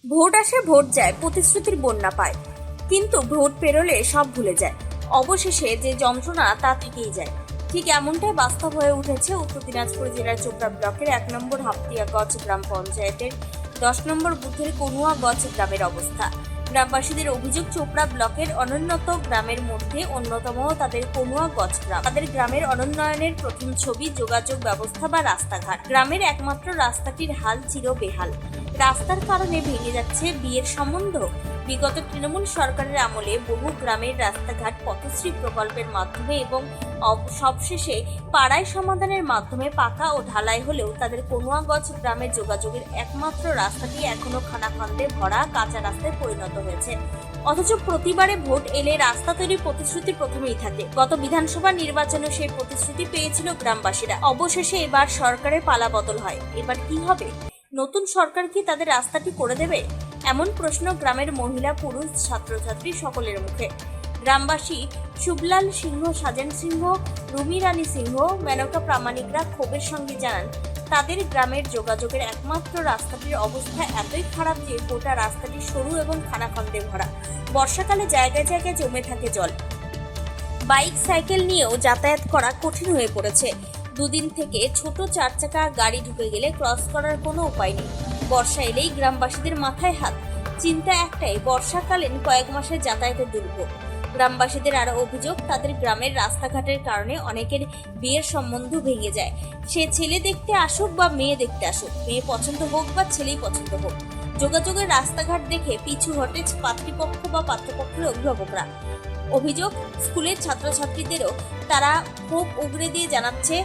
Vote আসে vote যায়, প্রতিশ্রুতির বন্যা পায়, কিন্তু ভোট পেরোলে সব ভুলে যায়। অবশেষে যে যন্ত্রণা তা থেকেই যায়। ঠিক এমনটাই বাস্তব হয়ে উঠেছে উত্তর দিনাজপুর জেলার চোপড়া ব্লকের 1 নম্বর হাপ্তিয়াগঞ্জ গ্রাম পঞ্চায়েতের 10 নম্বর বুথের কনুয়াগঞ্জ গ্রামের অবস্থা। গ্রামবাসীদের অভিযোগ, চোপড়া ব্লকের অনুন্নত গ্রামের মধ্যে অন্যতম তাদের কনুয়াগঞ্জ গ্রাম। তাদের গ্রামের অনুন্নয়নের প্রথম ছবি যোগাযোগ ব্যবস্থা বা রাস্তাঘাট। গ্রামের একমাত্র রাস্তাটির হাল চির বেহাল। রাস্তার কারণে ভেঙে যাচ্ছে বিয়ের সম্বন্ধ। বিগত তৃণমূল সরকারের আমলে বহু গ্রামের রাস্তাঘাট পথশ্রী প্রকল্পের মাধ্যমে এবং সবশেষে পাড়ায় সমাধানের মাধ্যমে পাকা ও ঢালাই হলেও তাদের কনুয়াগঞ্জ গ্রামের যোগাযোগের একমাত্র রাস্তাটি এখনো খানাখন্দে ভরা কাঁচা রাস্তায় পরিণত হয়েছে। অথচ প্রতিবারে ভোট এলে রাস্তা তৈরির প্রতিশ্রুতি প্রথমেই থাকে। গত বিধানসভা নির্বাচনে সেই প্রতিশ্রুতি পেয়েছিল গ্রামবাসীরা। অবশেষে এবার সরকারের পালাবদল হয়। এবার কি হবে? নতুন সরকার কি তাদের রাস্তাটি করে দেবে? এমন প্রশ্ন গ্রামের মহিলা, পুরুষ, ছাত্রছাত্রী সকলের মুখে। গ্রামবাসী শুভলাল সিংহ, সাজেন সিংহ, রুমি রানী সিংহ, মেনকা প্রামাণিকরা ক্ষোভের সঙ্গে জানান, তাদের গ্রামের যোগাযোগের একমাত্র রাস্তাটির অবস্থা এতই খারাপ যে গোটা রাস্তাটি সরু এবং খানাখন্দে ভরা। বর্ষাকালে জায়গায় জায়গায় জমে থাকে জল। বাইক, সাইকেল নিয়েও যাতায়াত করা কঠিন হয়ে পড়েছে। দুদিন থেকে ছোট 4 চাকা গাড়ি ঢুকে গেলে ক্রস করার কোনো উপায় নেই। বর্ষা এলেই গ্রামবাসীদের মাথায় হাত। চিন্তা একটাই, বর্ষাকালীন কয়েক মাসের যাতায়াতের দুর্ভোগ। গ্রামবাসীদের আরো অভিযোগ, তাদের গ্রামের রাস্তাঘাটের কারণে অনেকের বিয়ের সম্বন্ধ ভেঙে যায়। সে ছেলে দেখতে আসুক বা মেয়ে দেখতে আসুক, মেয়ে পছন্দ হোক বা ছেলেই পছন্দ হোক, যোগাযোগের রাস্তাঘাট দেখে পিছু হটে পাত্রীপক্ষ বা পাত্রপক্ষের অভিভাবকরা। অভিযোগ, স্কুলের ছাত্রছাত্রীদেরও তারা ক্ষোভ উগরে দিয়ে জানাচ্ছে,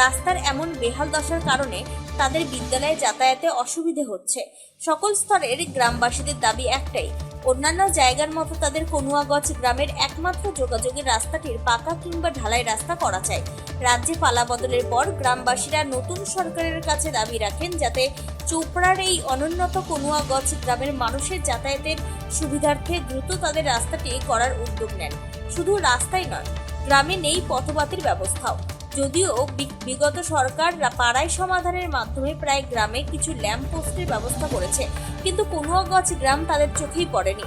রাস্তার এমন বেহাল দশার কারণে তাদের বিদ্যালয়ে যাতায়াতে অসুবিধে হচ্ছে। সকল স্তরের গ্রামবাসীদের দাবি একটাই, অন্যান্য জায়গার মতো তাদের কনুয়াগঞ্জ গ্রামের একমাত্র যোগাযোগের রাস্তাটির পাকা কিংবা ঢালাই রাস্তা করা চাই। রাজ্যে পালাবদলের পর গ্রামবাসীরা নতুন সরকারের কাছে দাবি রাখেন যাতে চোপড়ার এই অনুন্নত কনুয়াগঞ্জ গ্রামের মানুষের যাতায়াতের সুবিধার্থে দ্রুত তাদের রাস্তাটি করার উদ্যোগ নেন। শুধু রাস্তাই নয়, গ্রামে নেই পথবাতির ব্যবস্থাও। যদিও বিগত সরকার পাড়ায় সমাধানের মাধ্যমে প্রায় গ্রামে কিছু ল্যাম্প পোস্টের ব্যবস্থা করেছে, কিন্তু কনুয়াগঞ্জ গ্রাম তাদের চোখেই পড়েনি।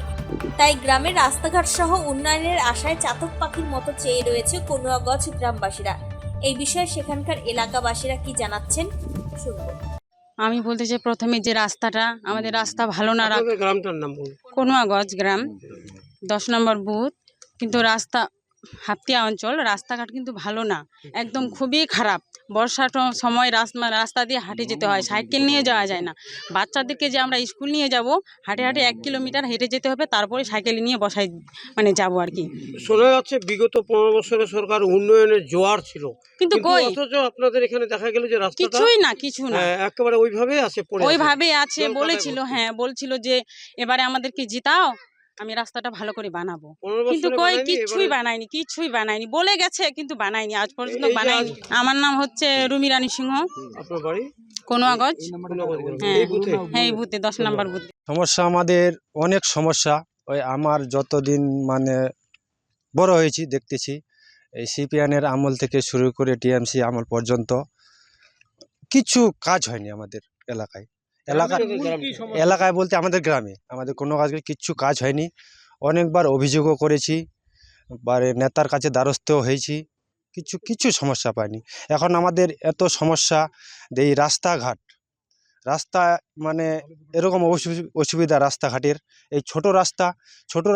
তাই গ্রামের রাস্তাঘাট সহ উন্নয়নের আশায় চাতক পাখির মতো চেয়ে রয়েছে কনুয়াগঞ্জ গ্রামবাসীরা। এই বিষয়ে সেখানকার এলাকাবাসীরা কি জানাচ্ছেন শুনব। আমি বলতে চাই, প্রথমে যে রাস্তাটা, আমাদের রাস্তা ভালো না। আপনাদের গ্রামটার নাম বলুন। কনুয়াগঞ্জ গ্রাম, 10 নম্বর বুথ। কিন্তু রাস্তা হাতিয়া অঞ্চল, রাস্তাঘাট কিন্তু ভালো না, একদম খুবই খারাপ। বর্ষার সময় রাস্তা দিয়ে হাঁটে যেতে হয়, সাইকেল নিয়ে যাওয়া যায় না। বাচ্চাদেরকে যে আমরা স্কুল নিয়ে যাব, হাঁটে হাঁটে 1 কিলোমিটার হেঁটে যেতে হবে, তারপরে সাইকেল নিয়ে বসাই যাব আর কি। শোনা যাচ্ছে বিগত 15 বছরের সরকার উন্নয়নের জোয়ার ছিল, কিন্তু কই, অথচ আপনাদের এখানে দেখা গেল যে রাস্তাটা কিছু না একেবারে ওইভাবেই আছে, ওইভাবেই আছে। বলেছিল, হ্যাঁ বলছিল যে এবারে আমাদেরকে জিতাও, আমি রাস্তাটা ভালো করে বানাবো। কিন্তু কই, কিছুই বানায়নি। বলে গেছে কিন্তু বানায়নি, আজ পর্যন্ত বানায়নি। আমার নাম হচ্ছে রুমি রানী সিংহ। আপনার বাড়ি কনুয়াগঞ্জ। হ্যাঁ, এই বুথে 10 নম্বর বুথে। সমস্যা আমাদের অনেক সমস্যা। ওই আমার যতদিন মানে বড় হয়েছি দেখতেছি, এই সিপিএনের আমল থেকে শুরু করে টিএমসি আমল পর্যন্ত কিছু কাজ হয়নি আমাদের এলাকায়। এলাকায় বলতে আমাদের গ্রামে, আমাদের কোনো কাজ কিচ্ছু কাজ হয়নি। অনেকবার অভিযোগও করেছি, বারে নেতার কাছে দ্বারস্থও হয়েছি, কিছু সমস্যা পাইনি। এখন আমাদের এত সমস্যা, এই রাস্তা মানে এরকম অসুবিধা রাস্তাঘাটের। এই ছোট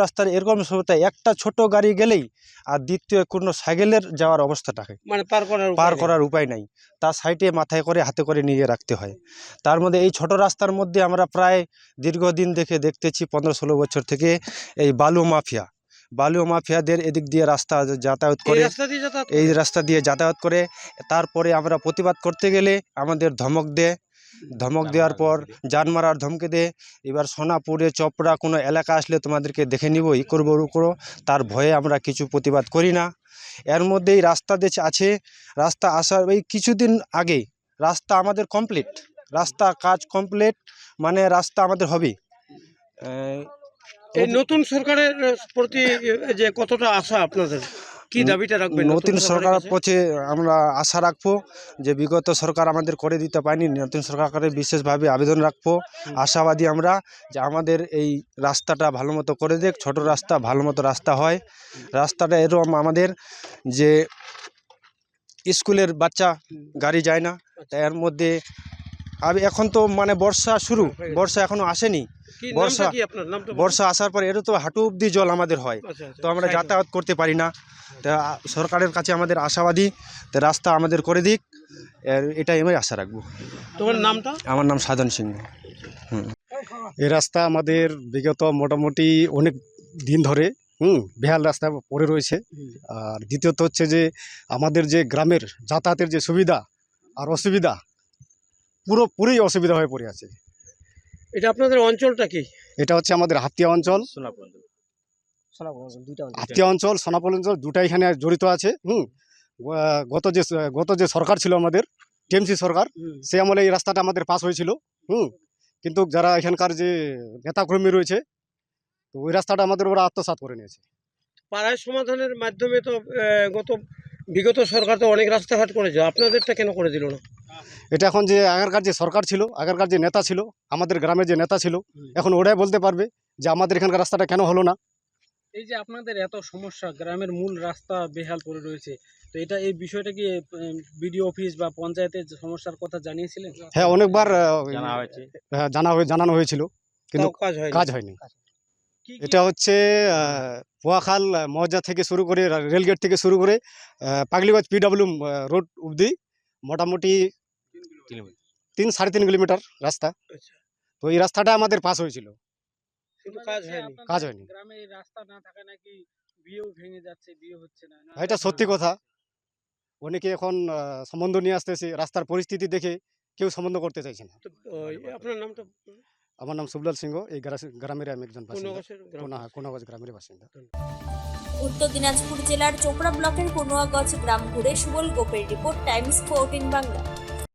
রাস্তার এরকম সমস্যা, একটা ছোট গাড়ি গেলেই আর দ্বিতীয় কোনো সাইকেলের যাওয়ার অবস্থাটাকে মানে পার করার উপায় নাই, তার সাইডে মাথায় করে হাতে করে নিয়ে রাখতে হয়। তার মধ্যে এই ছোট রাস্তার মধ্যে আমরা প্রায় দীর্ঘদিন দেখতেছি, 15-16 বছর থেকে এই বালু মাফিয়াদের এদিক দিয়ে রাস্তা যাতায়াত করে, এই রাস্তা দিয়ে যাতায়াত করে। তারপরে আমরা প্রতিবাদ করতে গেলে আমাদের ধমক দেওয়ার পর জান মারার ধমকে দেয়। এবার সোনাপুরে চপড়া কোনো এলাকা আসলে তোমাদেরকে দেখে নিব, করো, তার ভয়ে আমরা কিছু প্রতিবাদ করি না। এর মধ্যেই রাস্তা আছে, রাস্তা আসার এই কিছুদিন আগে রাস্তা আমাদের কমপ্লিট, রাস্তা কাজ কমপ্লিট, মানে রাস্তা আমাদের হবে। এই নতুন সরকারের প্রতি যে কতটা আশা আপনাদের, কি দাবিটা রাখবেন নতুন সরকারের কাছে? পথে আমরা আশা রাখবো যে বিগত সরকার আমাদের করে দিতে পারেনি, নতুন সরকারের বিশেষভাবে আবেদন রাখবো। আশাবাদী আমরা যে আমাদের এই রাস্তাটা ভালো মতো করে দেখ, ছোট রাস্তা ভালো মতো রাস্তা হয়। রাস্তাটা এরকম আমাদের যে স্কুলের বাচ্চা গাড়ি যায় না, তাই এর মধ্যে এখন তো মানে বর্ষা শুরু, বর্ষা এখনো আসেনি। কি বর্ষা নামটা কি আপনার নামটা বলুন। বর্ষা আসার পর এরও তো হাঁটু অব্দি জল আমাদের হয়, আচ্ছা, আচ্ছা, তো আমরা সাইকেল। যাতায়াত করতে পারি না। তা সরকারের কাছে আমাদের আশাবাদী, তা রাস্তা আমাদের করে দিক, এটাই আমি আশা রাখবো। তোমার নামটা? আমার নাম সাধন সিংহ। এই রাস্তা আমাদের বিগত মোটামুটি অনেক দিন ধরে বেহাল রাস্তা পড়ে রয়েছে। আর দ্বিতীয়ত হচ্ছে যে আমাদের যে গ্রামের যাতায়াতের যে সুবিধা আর অসুবিধা, পুরোপুরি অসুবিধা হয়ে পড়ে আছে। এটা আপনাদের অঞ্চলটা কি? এটা হচ্ছে আমাদের হাতিয়া অঞ্চল, হাতিয়া অঞ্চল, সোনাপল অঞ্চল, দুটাই এখানে জড়িত আছে। গত যে সরকার ছিল আমাদের টিএমসি সরকার, সে আমলে এই রাস্তাটা আমাদের পাস হয়েছিল। কিন্তু যারা এখানকার যে নেতাকর্মী রয়েছে, তো ওই রাস্তাটা আমাদের ওরা আত্মসাৎ করে নিয়েছে। পাড়ায় সমাধানের মাধ্যমে তো বিগত সরকার তো অনেক রাস্তাঘাট করেছে, আপনাদেরটা কেন করে দিল না? এটা এখন যে আগেরকার যে সরকার ছিল, আগেরকার যে নেতা ছিল, আমাদের গ্রামের যে নেতা ছিল, এখন ওরাই বলতে পারবে যে আমাদের এখানকার রাস্তাটা কেন হলো না। এই যে আপনাদের এত সমস্যা, গ্রামের মূল রাস্তা বেহাল পড়ে রয়েছে, তো এই বিষয়টা কি বিডিও অফিস বা পঞ্চায়েতের সমস্যার কথা জানিয়েছিলেন? হ্যাঁ, অনেকবার জানানো হয়েছিল, কিন্তু তাও কাজ হয় কাজ হয়নি। এটা হচ্ছে পোয়াখাল মৌজা থেকে শুরু করে, রেলগেট থেকে শুরু করে পাগলিগঞ্জ পিডব্লিউ রোড অবধি মোটামুটি 3-3.5 কিলোমিটার রাস্তা। আচ্ছা। তো এই রাস্তাটা আমাদের পাস হয়েছিল, কিন্তু কাজ হয়নি। কাজ হয়নি। গ্রামে এই রাস্তা না থাকা নাকি বিয়েও ভেঙে যাচ্ছে, বিয়ে হচ্ছে না। এটা সত্যি কথা। অনেকে এখন সম্বন্ধ নিয়ে আসতেছে, রাস্তার পরিস্থিতি দেখে কেউ সম্বন্ধ করতে চাইছে না। তো, আপনার নামটা? আমার নাম সুবলাল সিংহ, এই গ্রামের আমি একজন বাসিন্দা, কোনাগাছের গ্রাম। কোনাগঞ্জ গ্রামের বাসিন্দা। উত্তর দিনাজপুর জেলার চোপড়া ব্লকের কনুয়াগঞ্জ গ্রাম ঘুরে সুবল গোপের রিপোর্ট, টাইমস 14 বাংলা।